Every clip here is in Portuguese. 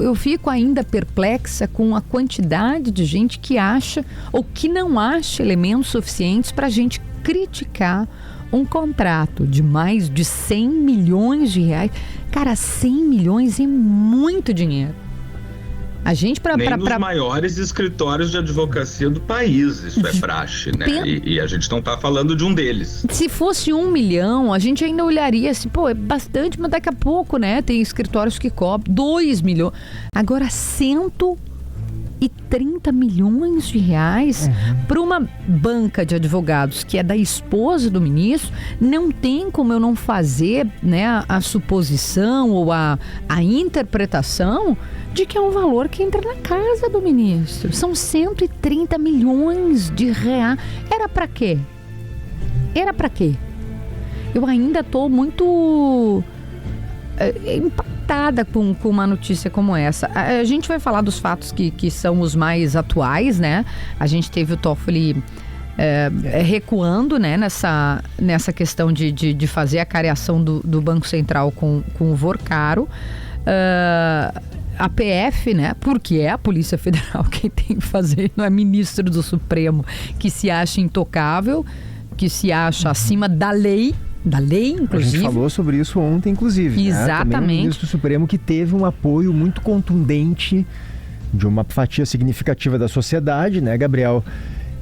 eu fico ainda perplexa com a quantidade de gente que acha ou que não acha elementos suficientes para a gente criticar um contrato de mais de 100 milhões de reais. Cara, 100 milhões é muito dinheiro. A gente Nem nos maiores escritórios de advocacia do país isso é praxe, né? E a gente não tá falando de um deles. Se fosse 1 milhão, a gente ainda olharia assim, pô, é bastante, mas daqui a pouco, né? Tem escritórios que cobram 2 milhões. Agora, 130 milhões de reais para uma banca de advogados que é da esposa do ministro, não tem como eu não fazer, né, a suposição ou a interpretação de que é um valor que entra na casa do ministro. São 130 milhões de reais. Era para quê? Eu ainda estou muito impactada com uma notícia como essa. A gente vai falar dos fatos que são os mais atuais, né? A gente teve o Toffoli recuando, né, nessa questão de fazer a cariação do Banco Central com o Vorcaro. A PF, né, porque é a Polícia Federal quem tem que fazer, não é ministro do Supremo que se acha intocável, que se acha acima da lei, inclusive. A gente falou sobre isso ontem, inclusive. Exatamente. Né? Também o ministro do Supremo que teve um apoio muito contundente de uma fatia significativa da sociedade, né, Gabriel?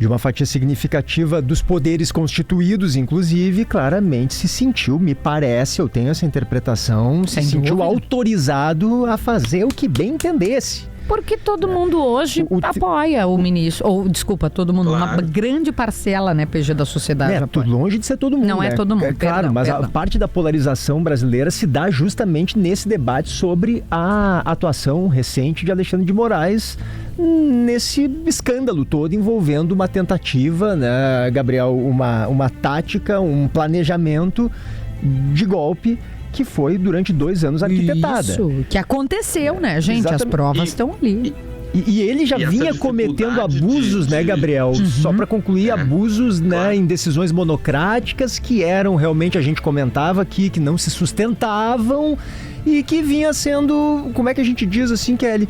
De uma fatia significativa dos poderes constituídos, inclusive, claramente se sentiu, me parece, eu tenho essa interpretação, se sentiu autorizado a fazer o que bem entendesse. Porque todo mundo hoje apoia o ministro, todo mundo, claro. Uma grande parcela, né, PG, da sociedade apoia. Longe de ser todo mundo. Não, né? É todo mundo, claro, mas a parte da polarização brasileira se dá justamente nesse debate sobre a atuação recente de Alexandre de Moraes nesse escândalo todo envolvendo uma tentativa, né, Gabriel, uma tática, um planejamento de golpe que foi durante 2 anos arquitetada. Isso, que aconteceu, né, gente? Exatamente. As provas estão ali. E ele já vinha cometendo abusos, né, Gabriel? Só para concluir, abusos, né, claro. Em decisões monocráticas que eram realmente, a gente comentava aqui, que não se sustentavam e que vinha sendo, como é que a gente diz assim, Kelly?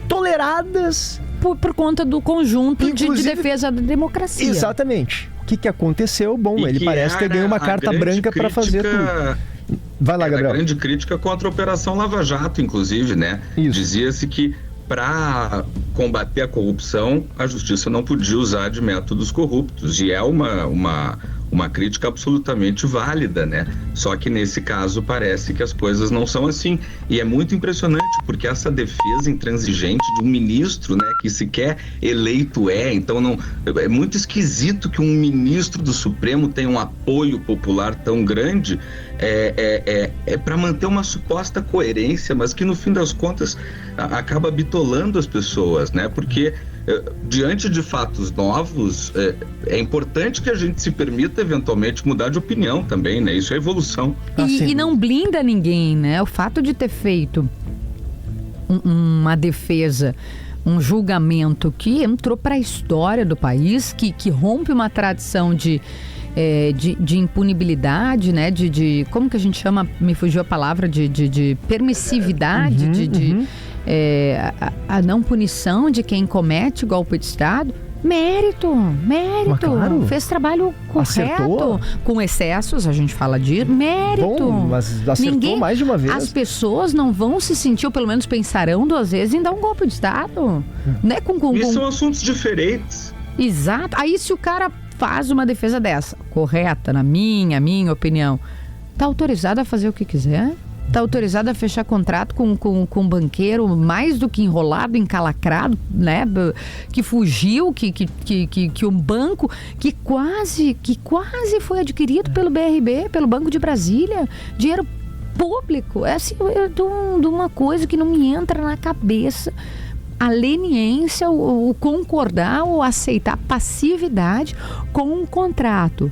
Toleradas. Por conta do conjunto de defesa da democracia. Exatamente. O que aconteceu? Bom, ele parece ter ganho uma carta branca para fazer tudo. Vai lá, Gabriel. A grande crítica contra a Operação Lava Jato, inclusive, né? Dizia-se que para combater a corrupção, a justiça não podia usar de métodos corruptos. E é uma crítica absolutamente válida, né? Só que nesse caso parece que as coisas não são assim. E é muito impressionante, porque essa defesa intransigente de um ministro, né, que sequer eleito então não, é muito esquisito que um ministro do Supremo tenha um apoio popular tão grande, para manter uma suposta coerência, mas que no fim das contas acaba bitolando as pessoas, né? Porque diante de fatos novos, é importante que a gente se permita eventualmente mudar de opinião também, né? Isso é evolução. E não blinda ninguém, né? O fato de ter feito uma defesa, um julgamento que entrou para a história do país, que rompe uma tradição de impunibilidade, né? De como que a gente chama, me fugiu a palavra, de permissividade, a não punição de quem comete golpe de Estado. Mérito, claro. Fez trabalho correto. Acertou. Com excessos, a gente fala de mérito. Bom, mas acertou mais de uma vez. As pessoas não vão se sentir, ou pelo menos pensarão 2 vezes em dar um golpe de Estado, né? Isso são assuntos diferentes. Exato. Aí se o cara faz uma defesa dessa, correta, na minha opinião, tá autorizado a fazer o que quiser? Tá autorizado a fechar contrato com um banqueiro mais do que enrolado, encalacrado, né? Que fugiu, que um banco que quase foi adquirido pelo BRB, pelo Banco de Brasília, dinheiro público. É assim, de uma coisa que não me entra na cabeça. A leniência, o concordar ou aceitar passividade com um contrato.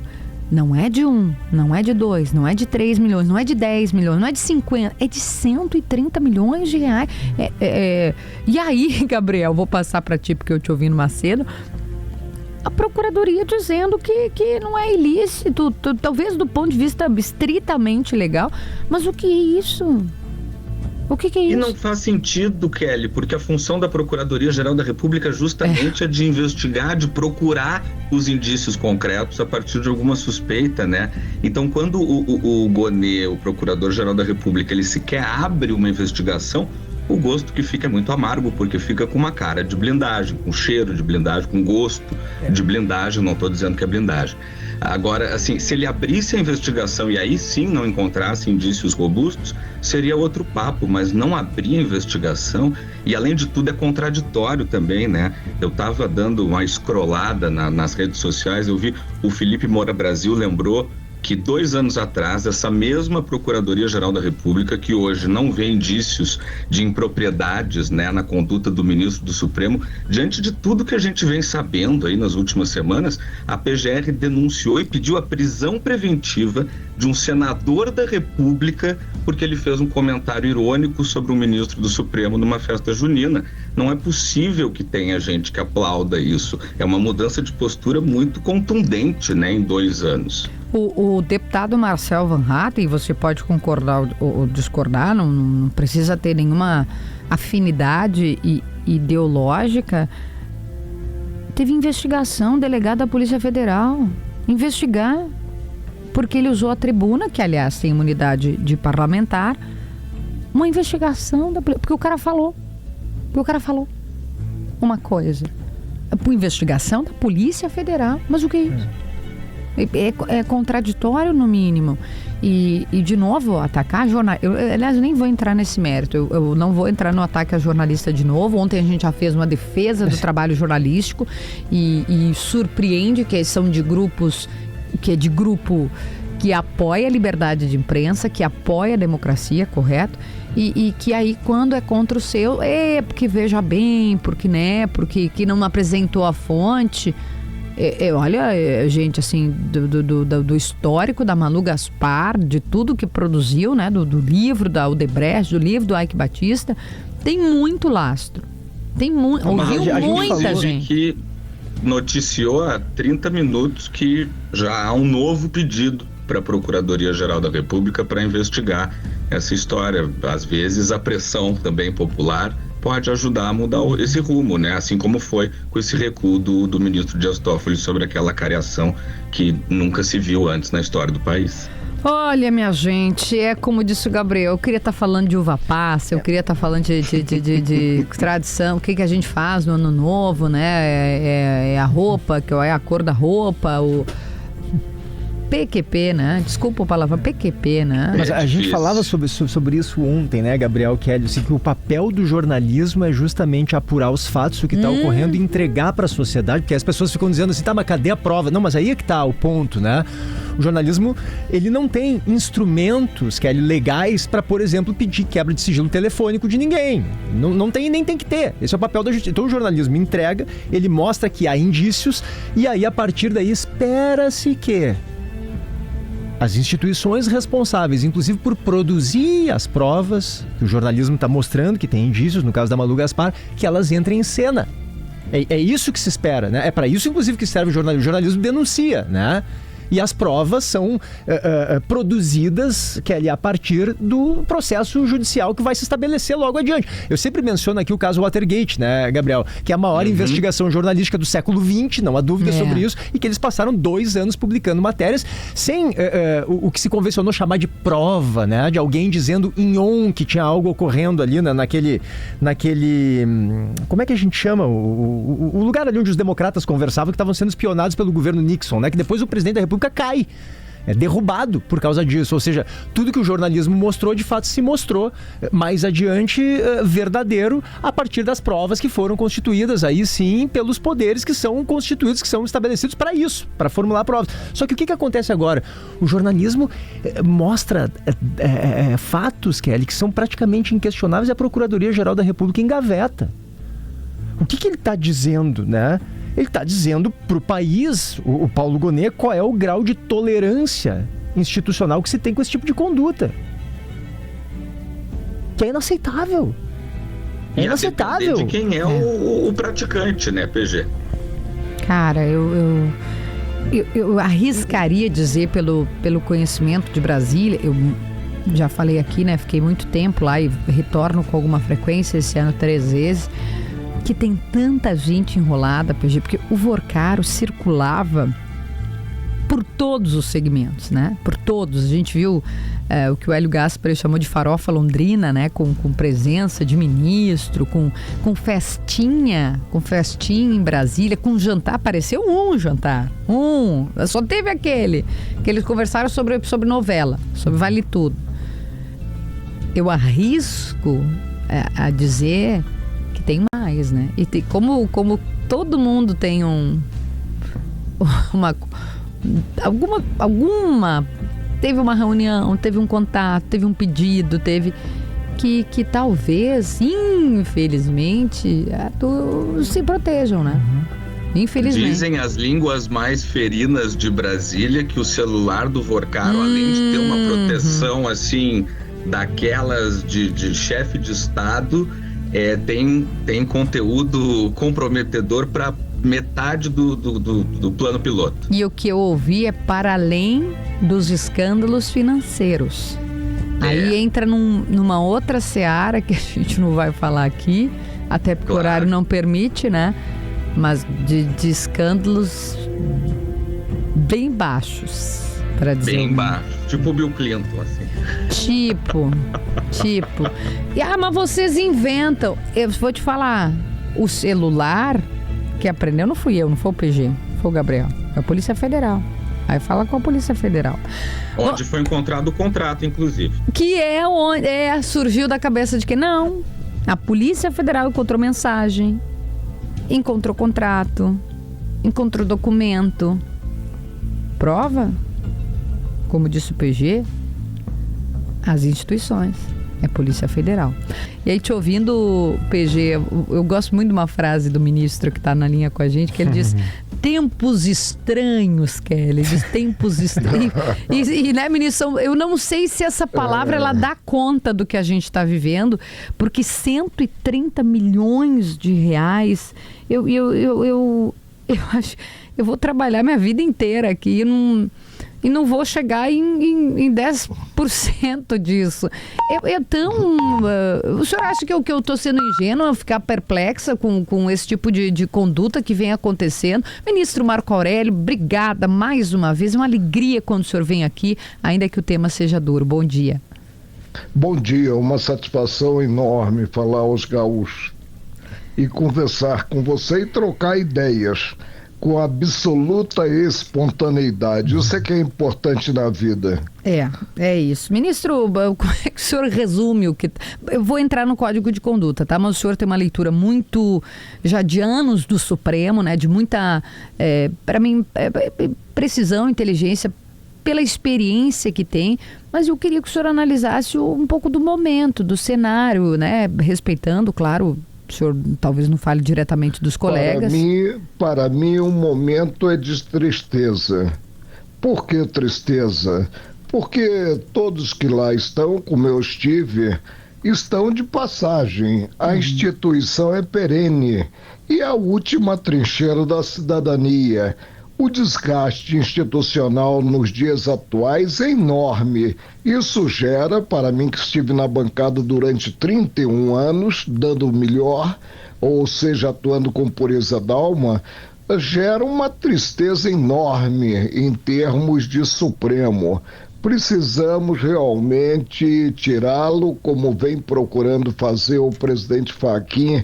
Não é de 1, não é de 2, não é de 3 milhões, não é de 10 milhões, não é de 50, é de 130 milhões de reais. E aí, Gabriel, vou passar para ti porque eu te ouvi no Macedo, a Procuradoria dizendo que não é ilícito, talvez do ponto de vista estritamente legal, mas o que é isso? O que é isso? E não faz sentido, Kelly, porque a função da Procuradoria-Geral da República justamente é de investigar, de procurar os indícios concretos a partir de alguma suspeita, né? Então, quando o Gonê, o Procurador-Geral da República, ele sequer abre uma investigação, o gosto que fica é muito amargo, porque fica com uma cara de blindagem, com cheiro de blindagem, com gosto de blindagem, não estou dizendo que é blindagem. Agora, assim, se ele abrisse a investigação e aí sim não encontrasse indícios robustos, seria outro papo, mas não abrir a investigação, e além de tudo é contraditório também, né? Eu estava dando uma escrolada nas redes sociais, eu vi o Felipe Moura Brasil lembrou que 2 anos atrás, essa mesma Procuradoria-Geral da República, que hoje não vê indícios de impropriedades, né, na conduta do ministro do Supremo, diante de tudo que a gente vem sabendo aí nas últimas semanas, a PGR denunciou e pediu a prisão preventiva de um senador da República porque ele fez um comentário irônico sobre um ministro do Supremo numa festa junina. Não é possível que tenha gente que aplauda isso. É uma mudança de postura muito contundente, né, em 2 anos. O deputado Marcel Van Hatten, você pode concordar ou discordar, não precisa ter nenhuma afinidade ideológica. Teve investigação, delegado da Polícia Federal. Investigar, porque ele usou a tribuna, que aliás tem imunidade de parlamentar, uma investigação, porque o cara falou. Uma coisa. Por investigação da Polícia Federal. Mas o que é isso? É contraditório, no mínimo. E de novo, atacar jornalista. Aliás, eu nem vou entrar nesse mérito. Eu não vou entrar no ataque a jornalista de novo. Ontem a gente já fez uma defesa do trabalho jornalístico e surpreende que são de grupos, que é de grupo que apoia a liberdade de imprensa, que apoia a democracia, correto? E que aí, quando é contra o seu, porque veja bem, porque, né, porque que não apresentou a fonte. Olha, gente, assim, do histórico da Manu Gaspar, de tudo que produziu, né, do livro da Odebrecht, do livro do Eike Batista, tem muito lastro. Ouviu muita gente. Que noticiou há 30 minutos que já há um novo pedido para a Procuradoria-Geral da República para investigar essa história. Às vezes a pressão também popular pode ajudar a mudar esse rumo, né? Assim como foi com esse recuo do ministro Dias Toffoli sobre aquela cariação que nunca se viu antes na história do país. Olha, minha gente, é como disse o Gabriel, eu queria estar falando de uva passa, eu queria estar falando de tradição, o que a gente faz no Ano Novo, né? É a roupa, que é a cor da roupa, o PQP, né? Desculpa a palavra, PQP, né? Mas a gente falava sobre isso ontem, né, Gabriel Kelly? Assim, que o papel do jornalismo é justamente apurar os fatos, o que está ocorrendo e entregar para a sociedade, porque as pessoas ficam dizendo assim, tá, mas cadê a prova? Não, mas aí é que tá o ponto, né? O jornalismo, ele não tem instrumentos, Kelly, legais para, por exemplo, pedir quebra de sigilo telefônico de ninguém. Não tem e nem tem que ter. Esse é o papel da justiça. Então o jornalismo entrega, ele mostra que há indícios e aí, a partir daí, espera-se que as instituições responsáveis, inclusive por produzir as provas, que o jornalismo está mostrando que tem indícios, no caso da Manu Gaspar, que elas entrem em cena. É isso que se espera, né? É para isso, inclusive, que serve o jornalismo. O jornalismo denuncia, né? E as provas são produzidas, Kelly, a partir do processo judicial que vai se estabelecer logo adiante. Eu sempre menciono aqui o caso Watergate, né, Gabriel? Que é a maior investigação jornalística do século XX, não há dúvida sobre isso, e que eles passaram 2 anos publicando matérias sem o que se convencionou chamar de prova, né? De alguém dizendo em on que tinha algo ocorrendo ali naquele como é que a gente chama? O lugar ali onde os democratas conversavam, que estavam sendo espionados pelo governo Nixon, né? Que depois o presidente da República cai, é derrubado por causa disso. Ou seja, tudo que o jornalismo mostrou, de fato se mostrou mais adiante verdadeiro a partir das provas que foram constituídas aí sim pelos poderes que são constituídos, que são estabelecidos para isso, para formular provas. Só que o que acontece agora? O jornalismo mostra fatos, Kelly, que são praticamente inquestionáveis e a Procuradoria-Geral da República engaveta. O que ele está dizendo, né? Ele está dizendo para o país, o Paulo Gonê, qual é o grau de tolerância institucional que se tem com esse tipo de conduta. Que é inaceitável. É inaceitável. De quem é o praticante, né, PG? Cara, eu arriscaria dizer pelo conhecimento de Brasília, já falei aqui, né? Fiquei muito tempo lá e retorno com alguma frequência, esse ano 3 vezes, que tem tanta gente enrolada, PG, porque o Vorcaro circulava por todos os segmentos, né? Por todos. A gente viu o que o Hélio Gaspari chamou de farofa londrina, né? Com presença de ministro, com festinha em Brasília, com jantar. Apareceu um jantar. Só teve aquele que eles conversaram sobre novela, sobre Vale Tudo. Eu arrisco a dizer que tem mais, né? E como todo mundo tem teve uma reunião, teve um contato, teve um pedido, teve que talvez, infelizmente, se protejam, né? Infelizmente. Dizem as línguas mais ferinas de Brasília que o celular do Vorcaro, além de ter uma proteção assim daquelas de chefe de Estado, tem conteúdo comprometedor para metade do plano piloto. E o que eu ouvi é para além dos escândalos financeiros. Aí entra numa outra seara que a gente não vai falar aqui, até porque o horário não permite, né? Mas de escândalos bem baixos, para dizer. Bem baixo, tipo o Bill Clinton, assim. Tipo. Mas vocês inventam. Eu vou te falar, o celular que aprendeu não fui eu, não foi o PG, foi o Gabriel, é a Polícia Federal. Aí fala com a Polícia Federal. Onde foi encontrado o contrato, inclusive. Que surgiu da cabeça de que não. A Polícia Federal encontrou mensagem, encontrou contrato, encontrou documento. Prova, como disse o PG, as instituições. É Polícia Federal. E aí, te ouvindo, PG, eu gosto muito de uma frase do ministro que está na linha com a gente, que ele diz: tempos estranhos, Kelly. Ele diz tempos estranhos. Né, ministro, eu não sei se essa palavra ela dá conta do que a gente está vivendo, porque 130 milhões de reais, eu acho, eu vou trabalhar minha vida inteira aqui e não vou chegar em 10% disso. O senhor acha que eu estou sendo ingênua, ficar perplexa com esse tipo de conduta que vem acontecendo? Ministro Marco Aurélio, obrigada mais uma vez. É uma alegria quando o senhor vem aqui, ainda que o tema seja duro. Bom dia. Bom dia, uma satisfação enorme falar aos gaúchos e conversar com você e trocar ideias com absoluta espontaneidade. Isso é que é importante na vida. É isso. Ministro, como é que o senhor resume o que... Eu vou entrar no Código de Conduta, tá? Mas o senhor tem uma leitura muito, já de anos do Supremo, né? De muita, para mim, precisão, inteligência, pela experiência que tem, mas eu queria que o senhor analisasse um pouco do momento, do cenário, né? Respeitando, claro, o senhor talvez não fale diretamente dos colegas. Para mim o momento é de tristeza. Por que tristeza? Porque todos que lá estão, como eu estive, estão de passagem. A instituição é perene e a última trincheira da cidadania. O desgaste institucional nos dias atuais é enorme. Isso gera, para mim que estive na bancada durante 31 anos, dando o melhor, ou seja, atuando com pureza d'alma, gera uma tristeza enorme em termos de Supremo. Precisamos realmente tirá-lo, como vem procurando fazer o presidente Fachin,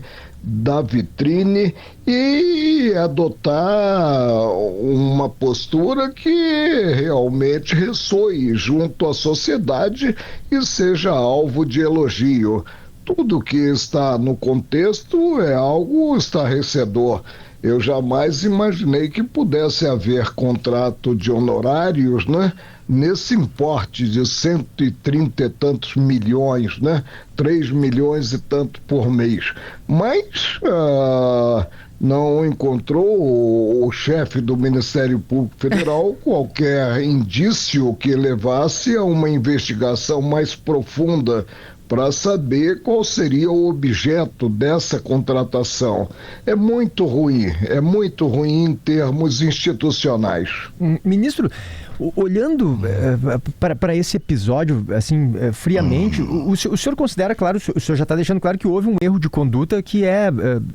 da vitrine e adotar uma postura que realmente ressoe junto à sociedade e seja alvo de elogio. Tudo que está no contexto é algo estarrecedor. Eu jamais imaginei que pudesse haver contrato de honorários, né? Nesse importe de 130 e tantos milhões, né? 3 milhões e tanto por mês. Mas não encontrou o chefe do Ministério Público Federal qualquer indício que levasse a uma investigação mais profunda para saber qual seria o objeto dessa contratação. É muito ruim em termos institucionais. Ministro, Olhando para esse episódio, assim, friamente, o senhor considera, claro, o senhor já está deixando claro que houve um erro de conduta que é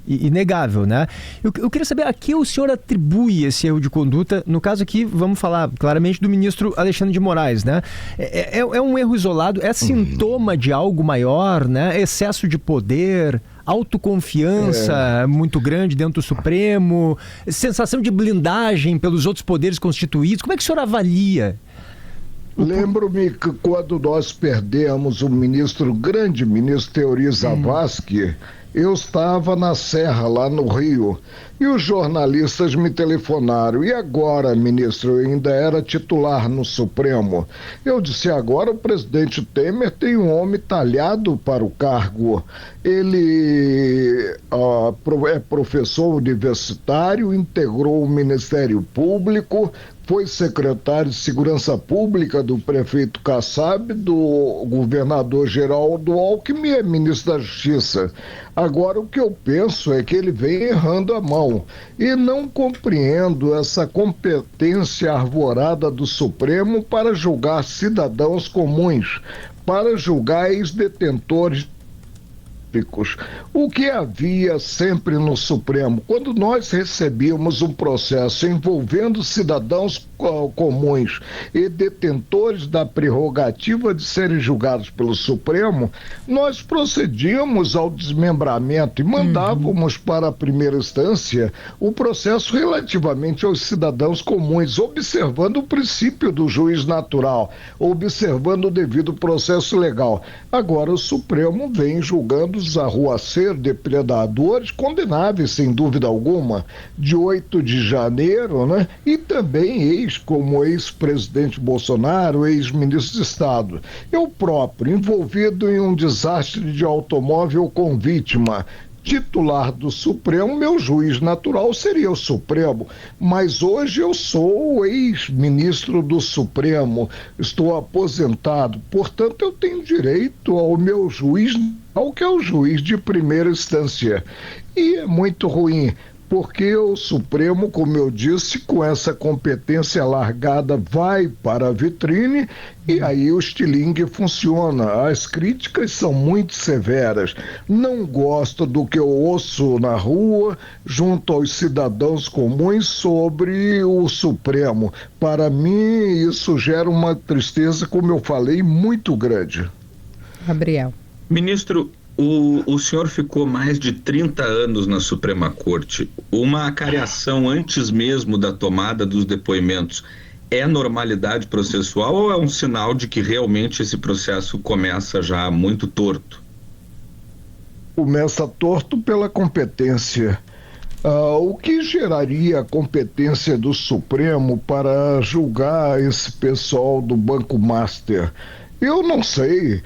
inegável, né? Eu queria saber a que o senhor atribui esse erro de conduta, no caso aqui, vamos falar claramente do ministro Alexandre de Moraes, né? É um erro isolado, é sintoma de algo maior, né? Excesso de poder, autoconfiança muito grande dentro do Supremo, sensação de blindagem pelos outros poderes constituídos. Como é que o senhor avalia? Lembro-me que quando nós perdemos o grande ministro Teori Zavascki, eu estava na Serra, lá no Rio, e os jornalistas me telefonaram. E agora, ministro, eu ainda era titular no Supremo. Eu disse, agora o presidente Temer tem um homem talhado para o cargo. Ele é professor universitário, integrou o Ministério Público, foi secretário de Segurança Pública do prefeito Kassab, do governador Geraldo Alckmin e é ministro da Justiça. Agora, o que eu penso é que ele vem errando a mão e não compreendo essa competência arvorada do Supremo para julgar cidadãos comuns, para julgar ex-detentores. O que havia sempre no Supremo, quando nós recebíamos um processo envolvendo cidadãos comuns e detentores da prerrogativa de serem julgados pelo Supremo, nós procedíamos ao desmembramento e mandávamos para a primeira instância o processo relativamente aos cidadãos comuns, observando o princípio do juiz natural, observando o devido processo legal. Agora o Supremo vem julgando os arruaceiros, depredadores, condenáveis sem dúvida alguma, de 8 de janeiro, né? E também como ex-presidente Bolsonaro, ex-ministro de Estado. Eu próprio, envolvido em um desastre de automóvel com vítima, titular do Supremo, meu juiz natural seria o Supremo, mas hoje eu sou o ex-ministro do Supremo, estou aposentado, portanto eu tenho direito ao meu juiz, ao que é o juiz de primeira instância. E é muito ruim, porque o Supremo, como eu disse, com essa competência largada, vai para a vitrine e aí o estilingue funciona. As críticas são muito severas. Não gosto do que eu ouço na rua, junto aos cidadãos comuns, sobre o Supremo. Para mim, isso gera uma tristeza, como eu falei, muito grande. Gabriel. Ministro, o senhor ficou mais de 30 anos na Suprema Corte. Uma acariação antes mesmo da tomada dos depoimentos é normalidade processual ou é um sinal de que realmente esse processo começa já muito torto? Começa torto pela competência. O que geraria a competência do Supremo para julgar esse pessoal do Banco Master? Eu não sei.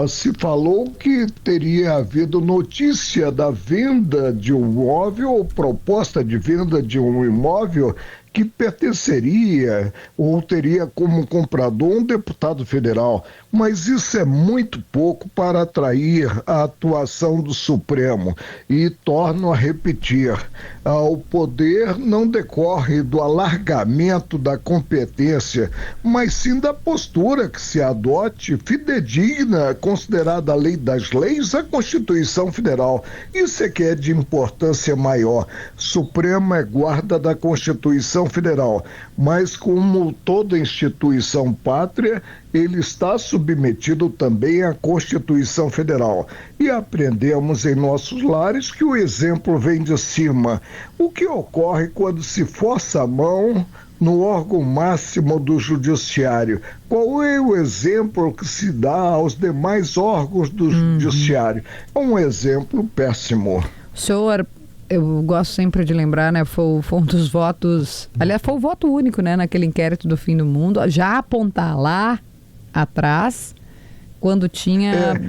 Se falou que teria havido notícia da venda de um imóvel ou proposta de venda de um imóvel que pertenceria ou teria como comprador um deputado federal. Mas isso é muito pouco para atrair a atuação do Supremo. E torno a repetir, o poder não decorre do alargamento da competência, mas sim da postura que se adote fidedigna, considerada a lei das leis, a Constituição Federal. Isso é que é de importância maior. Supremo é guarda da Constituição Federal, mas como toda instituição pátria, ele está submetido também à Constituição Federal. E aprendemos em nossos lares que o exemplo vem de cima. O que ocorre quando se força a mão no órgão máximo do judiciário? Qual é o exemplo que se dá aos demais órgãos do judiciário? É um exemplo péssimo. Senhor, eu gosto sempre de lembrar, né, foi um dos votos, aliás, foi o voto único, né, naquele inquérito do fim do mundo, já apontar lá atrás, quando tinha...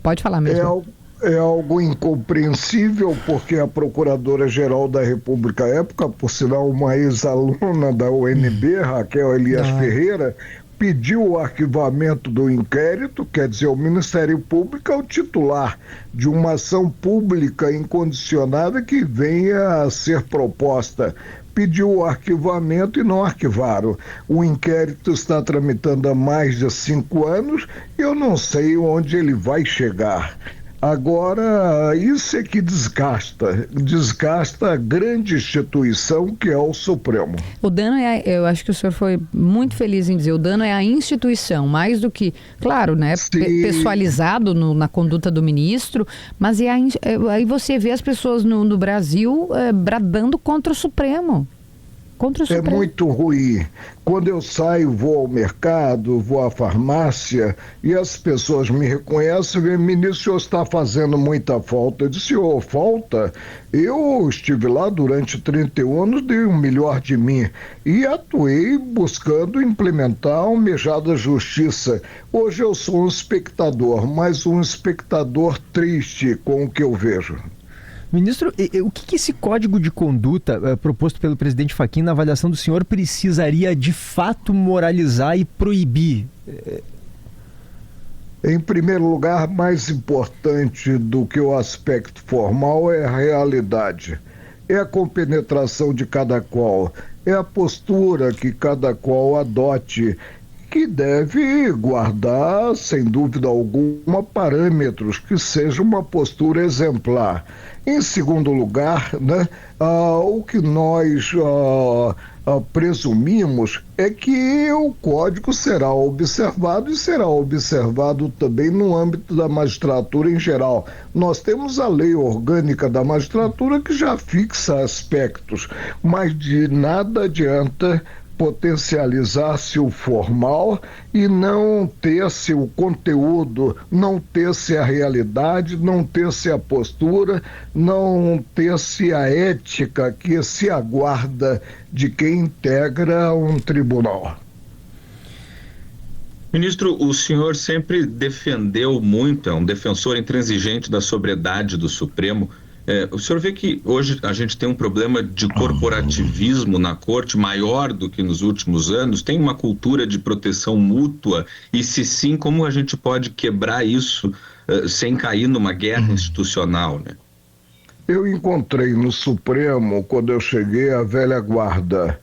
Pode falar mesmo. É algo incompreensível, porque a Procuradora-Geral da República à época, por sinal uma ex-aluna da UNB, Raquel Elias Ferreira, pediu o arquivamento do inquérito, quer dizer, o Ministério Público é o titular de uma ação pública incondicionada que venha a ser proposta. pediu o arquivamento e não arquivaram. O inquérito está tramitando há mais de 5 anos e eu não sei onde ele vai chegar. Agora, isso é que desgasta a grande instituição que é o Supremo. O dano eu acho que o senhor foi muito feliz em dizer, o dano é a instituição, mais do que, claro, né, pessoalizado na conduta do ministro, mas aí você vê as pessoas no Brasil bradando contra o Supremo. É muito ruim. Quando eu saio, vou ao mercado, vou à farmácia e as pessoas me reconhecem e ministro, o senhor está fazendo muita falta. Eu disse, senhor, falta? Eu estive lá durante 31 anos, dei o melhor de mim e atuei buscando implementar a almejada justiça. Hoje eu sou um espectador, mas um espectador triste com o que eu vejo. Ministro, o que esse código de conduta proposto pelo presidente Fachin, na avaliação do senhor, precisaria de fato moralizar e proibir? Em primeiro lugar, mais importante do que o aspecto formal é a realidade. É a compenetração de cada qual, é a postura que cada qual adote, que deve guardar, sem dúvida alguma, parâmetros que seja uma postura exemplar. Em segundo lugar, né, o que nós presumimos é que o código será observado e será observado também no âmbito da magistratura em geral. Nós temos a lei orgânica da magistratura que já fixa aspectos, mas de nada adianta potencializar-se o formal e não ter-se o conteúdo, não ter-se a realidade, não ter-se a postura, não ter-se a ética que se aguarda de quem integra um tribunal. Ministro, o senhor sempre defendeu muito, é um defensor intransigente da sobriedade do Supremo. O senhor vê que hoje a gente tem um problema de corporativismo na corte maior do que nos últimos anos? Tem uma cultura de proteção mútua? E se sim, como a gente pode quebrar isso sem cair numa guerra institucional, né? Eu encontrei no Supremo, quando eu cheguei, a velha guarda.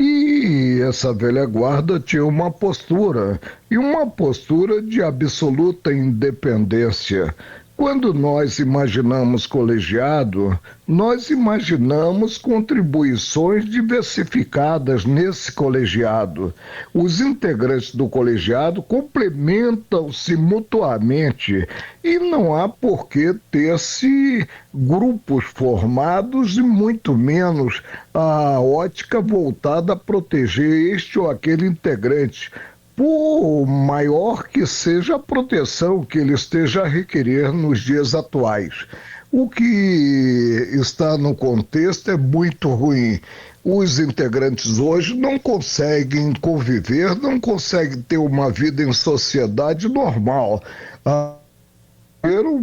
E essa velha guarda tinha uma postura, e uma postura de absoluta independência. Quando nós imaginamos colegiado, nós imaginamos contribuições diversificadas nesse colegiado. Os integrantes do colegiado complementam-se mutuamente e não há por que ter-se grupos formados e muito menos a ótica voltada a proteger este ou aquele integrante, por maior que seja a proteção que ele esteja a requerer nos dias atuais. O que está no contexto é muito ruim. Os integrantes hoje não conseguem conviver, não conseguem ter uma vida em sociedade normal.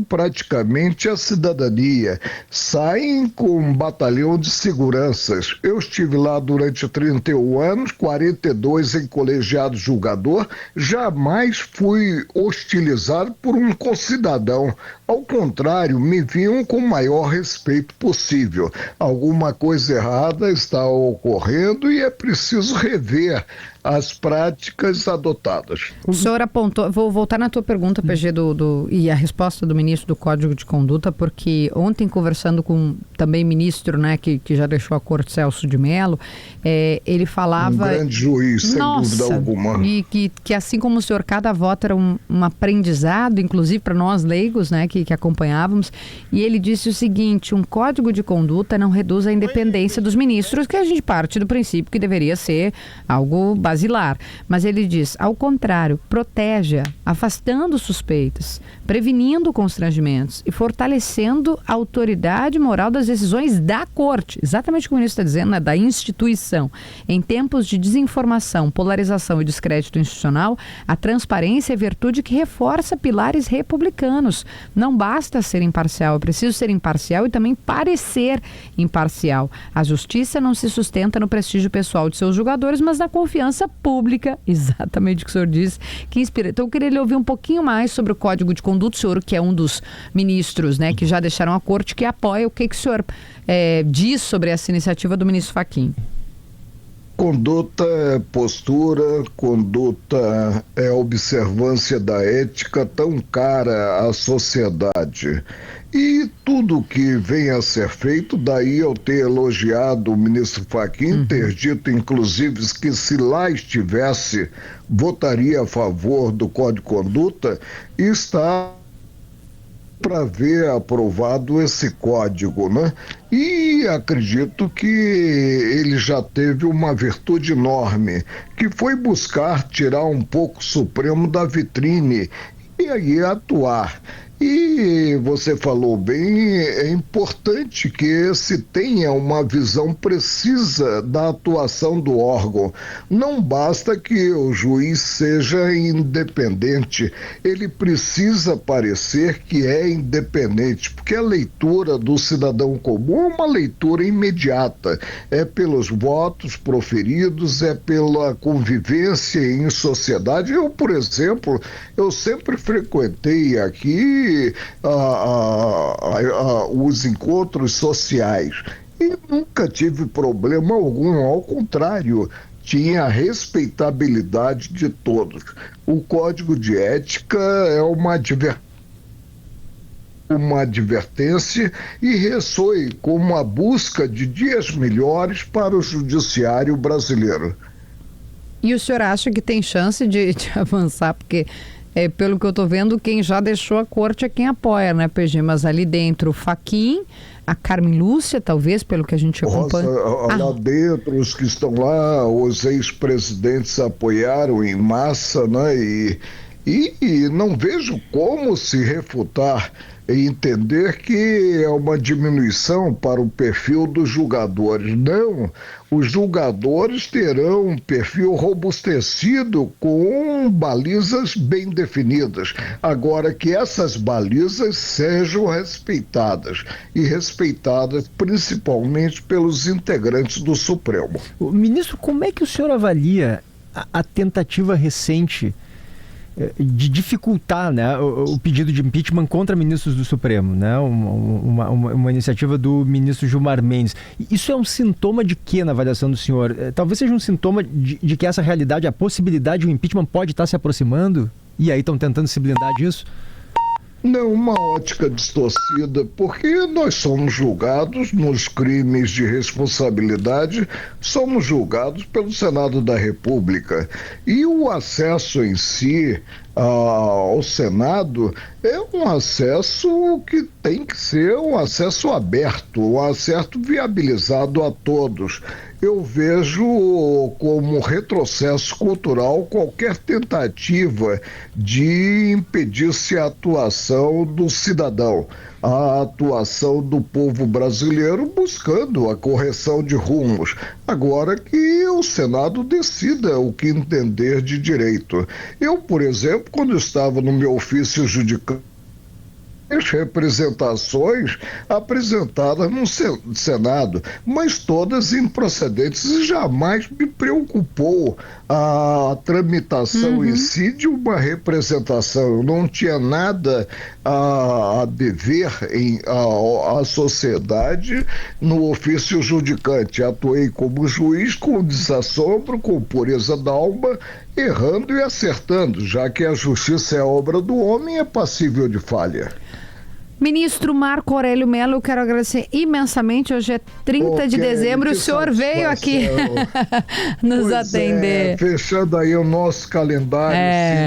Praticamente a cidadania, saem com um batalhão de seguranças. Eu estive lá durante 31 anos, 42 em colegiado julgador, jamais fui hostilizado por um concidadão. Ao contrário, me viam com o maior respeito possível. Alguma coisa errada está ocorrendo e é preciso rever as práticas adotadas. O senhor apontou, vou voltar na tua pergunta, PG, e a resposta do ministro do Código de Conduta, porque ontem, conversando com também ministro, né, que já deixou a corte, Celso de Mello, ele falava... Um grande juiz, sem dúvida alguma. E que assim como o senhor, cada voto era um aprendizado, inclusive para nós leigos, né, que acompanhávamos, e ele disse o seguinte: um código de conduta não reduz a independência dos ministros, que a gente parte do princípio que deveria ser algo basilar. Mas ele diz, ao contrário, protege-a, afastando suspeitas, prevenindo constrangimentos e fortalecendo a autoridade moral das decisões da corte. Exatamente o que o ministro está dizendo, né, da instituição. Em tempos de desinformação, polarização e descrédito institucional, a transparência é virtude que reforça pilares republicanos. Não Não basta ser imparcial, é preciso ser imparcial e também parecer imparcial. A justiça não se sustenta no prestígio pessoal de seus julgadores, mas na confiança pública, exatamente o que o senhor disse, que inspira. Então eu queria lhe ouvir um pouquinho mais sobre o Código de Conduta, o senhor que é um dos ministros, né, que já deixaram a corte, que apoia. O que o senhor diz sobre essa iniciativa do ministro Fachin? Conduta é postura, conduta é observância da ética tão cara à sociedade. E tudo que vem a ser feito, daí eu ter elogiado o ministro Fachin, ter dito inclusive que se lá estivesse, votaria a favor do Código de Conduta, e está para ver aprovado esse código, né? E acredito que ele já teve uma virtude enorme, que foi buscar tirar um pouco o Supremo da vitrine e aí atuar. E você falou bem, é importante que se tenha uma visão precisa da atuação do órgão. Não basta que o juiz seja independente, ele precisa parecer que é independente, porque a leitura do cidadão comum é uma leitura imediata, é pelos votos proferidos, é pela convivência em sociedade. Eu, por exemplo, eu sempre frequentei aqui os encontros sociais e nunca tive problema algum, ao contrário, tinha a respeitabilidade de todos. O Código de Ética é uma advertência e ressoe como a busca de dias melhores para o judiciário brasileiro. E o senhor acha que tem chance de avançar? Porque pelo que eu estou vendo, quem já deixou a corte é quem apoia, né, PG? Mas ali dentro, o Fachin, a Carmen Lúcia, talvez, pelo que a gente acompanha. Lá dentro, os que estão lá, os ex-presidentes apoiaram em massa, né? E não vejo como se refutar e entender que é uma diminuição para o perfil dos julgadores. Não, os julgadores terão um perfil robustecido com balizas bem definidas. Agora, que essas balizas sejam respeitadas, e respeitadas principalmente pelos integrantes do Supremo. Ministro, como é que o senhor avalia a tentativa recente de dificultar, né, o pedido de impeachment contra ministros do Supremo, né, uma iniciativa do ministro Gilmar Mendes? Isso é um sintoma de quê na avaliação do senhor? Talvez seja um sintoma de que essa realidade, a possibilidade de um impeachment pode estar se aproximando e aí estão tentando se blindar disso? Não, uma ótica distorcida, porque nós somos julgados nos crimes de responsabilidade, somos julgados pelo Senado da República. E o acesso em si ao Senado é um acesso que tem que ser um acesso aberto, um acesso viabilizado a todos. Eu vejo como retrocesso cultural qualquer tentativa de impedir-se a atuação do cidadão, a atuação do povo brasileiro buscando a correção de rumos. Agora que o Senado decida o que entender de direito. Eu, por exemplo, quando estava no meu ofício judicial, as representações apresentadas no Senado, mas todas improcedentes, e jamais me preocupou a tramitação em si de uma representação. Eu não tinha nada a dever à sociedade no ofício judicante. Atuei como juiz com desassombro, com pureza d'alma, errando e acertando, já que a justiça é obra do homem, é passível de falha. Ministro Marco Aurélio Mello, eu quero agradecer imensamente. Hoje é 30 de dezembro e o senhor veio aqui nos atender. Fechando aí o nosso calendário,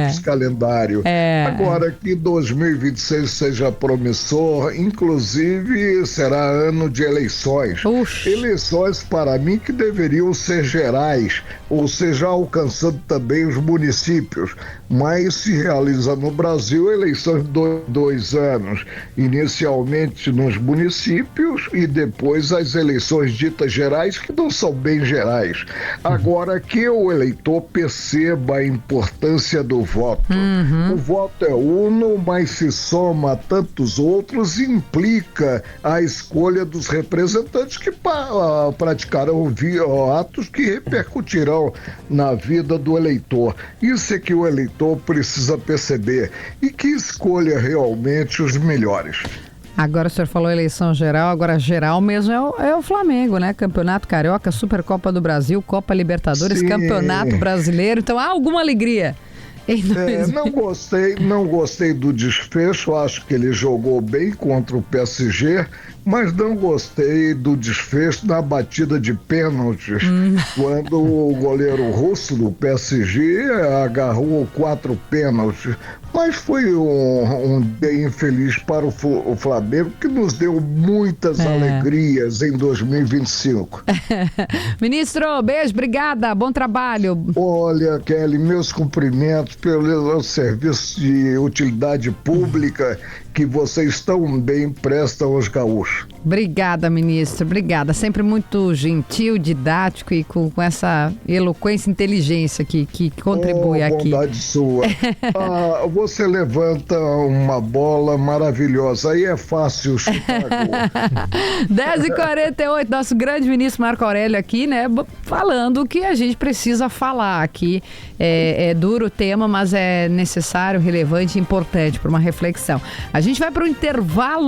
simples calendário. Agora que 2026 seja promissor, inclusive será ano de eleições. Eleições, para mim, que deveriam ser gerais, ou seja, alcançando também os municípios. Mas se realiza no Brasil eleições de 2 anos, inicialmente nos municípios e depois as eleições ditas gerais, que não são bem gerais. Agora, que o eleitor perceba a importância do voto. O voto é uno, mas se soma a tantos outros e implica a escolha dos representantes que praticarão atos que repercutirão na vida do eleitor. Isso é que o eleitor precisa perceber e que escolha realmente os melhores. Agora o senhor falou eleição geral, agora geral mesmo é o Flamengo, né? Campeonato Carioca, Supercopa do Brasil, Copa Libertadores, Sim. Campeonato Brasileiro. Então há alguma alegria? Não gostei do desfecho, acho que ele jogou bem contra o PSG, mas não gostei do desfecho na batida de pênaltis, quando o goleiro russo do PSG agarrou 4 pênaltis. Mas foi um dia infeliz para o Flamengo, que nos deu muitas alegrias em 2025. Ministro, beijo, obrigada, bom trabalho. Olha, Kelly, meus cumprimentos pelo serviço de utilidade pública que vocês tão bem prestam aos gaúchos. Obrigada, ministro, obrigada. Sempre muito gentil, didático e com essa eloquência e inteligência que contribui aqui. Bondade sua. Você levanta uma bola maravilhosa, aí é fácil chutar gol. 10h48, nosso grande ministro Marco Aurélio aqui, né, falando que a gente precisa falar aqui. É duro o tema, mas é necessário, relevante e importante para uma reflexão. A gente vai para o intervalo.